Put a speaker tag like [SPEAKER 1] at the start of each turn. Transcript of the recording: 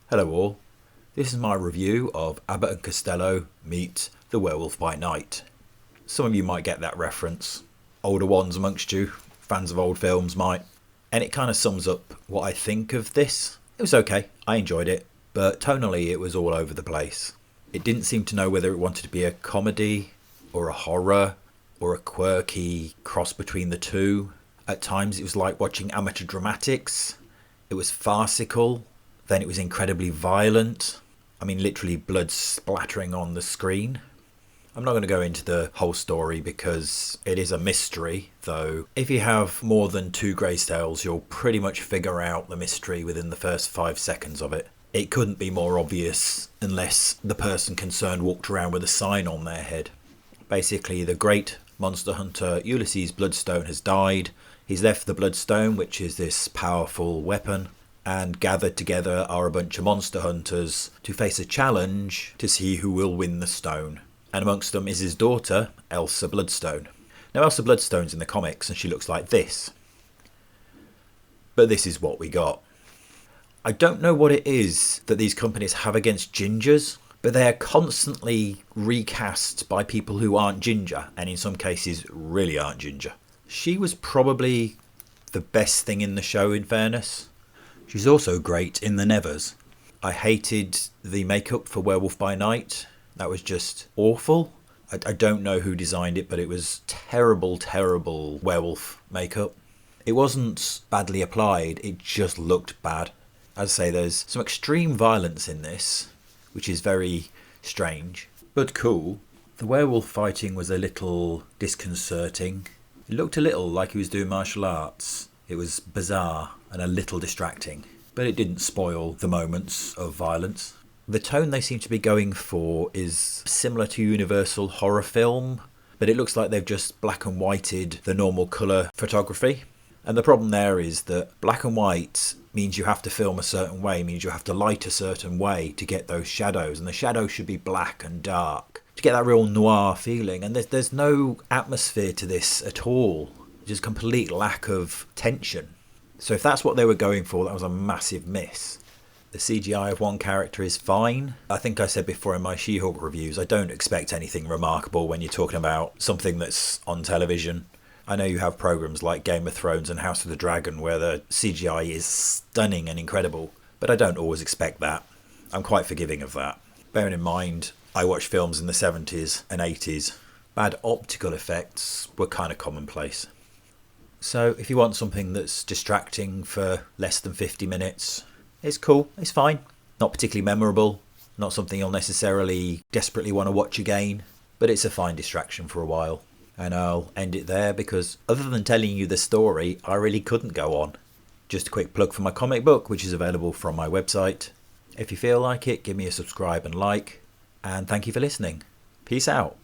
[SPEAKER 1] Hello all, this is my review of Abbott and Costello meet The Werewolf by Night. Some of you might get that reference, older ones amongst you, fans of old films might, and it kind of sums up what I think of this. It was okay, I enjoyed it, but tonally it was all over the place. It didn't seem to know whether it wanted to be a comedy or a horror or a quirky cross between the two. At times it was like watching amateur dramatics. It was farcical. Then it was incredibly violent. I mean, literally blood splattering on the screen. I'm not going to go into the whole story because it is a mystery, though if you have more than 2 Greysales, you'll pretty much figure out the mystery within the first 5 seconds of it. It couldn't be more obvious unless the person concerned walked around with a sign on their head. Basically, the great monster hunter Ulysses Bloodstone has died. He's left the Bloodstone, which is this powerful weapon, and gathered together are a bunch of monster hunters to face a challenge to see who will win the stone. And amongst them is his daughter, Elsa Bloodstone. Now, Elsa Bloodstone's in the comics and she looks like this. But this is what we got. I don't know what it is that these companies have against gingers, but they are constantly recast by people who aren't ginger, and in some cases really aren't ginger. She was probably the best thing in the show, in fairness. She's also great in the Nevers. I hated the makeup for Werewolf by Night. That was just awful. I don't know who designed it, but it was terrible, terrible werewolf makeup. It wasn't badly applied, it just looked bad. As I say, there's some extreme violence in this, which is very strange, but cool. The werewolf fighting was a little disconcerting. It looked a little like he was doing martial arts. It was bizarre and a little distracting, but it didn't spoil the moments of violence. The tone they seem to be going for is similar to Universal horror film, but it looks like they've just black and whited the normal colour photography. And the problem there is that black and white means you have to film a certain way, means you have to light a certain way to get those shadows, and the shadows should be black and dark to get that real noir feeling, and there's no atmosphere to this at all. Just complete lack of tension. So if that's what they were going for, that was a massive miss. The CGI of one character is fine. I think I said before in my She-Hulk reviews, I don't expect anything remarkable when you're talking about something that's on television. I know you have programs like Game of Thrones and House of the Dragon where the CGI is stunning and incredible, but I don't always expect that. I'm quite forgiving of that. Bearing in mind, I watched films in the 70s and 80s. Bad optical effects were kind of commonplace. So if you want something that's distracting for less than 50 minutes, it's cool, it's fine. Not particularly memorable, not something you'll necessarily desperately want to watch again, but it's a fine distraction for a while. And I'll end it there because other than telling you the story, I really couldn't go on. Just a quick plug for my comic book, which is available from my website. If you feel like it, give me a subscribe and like, and thank you for listening. Peace out.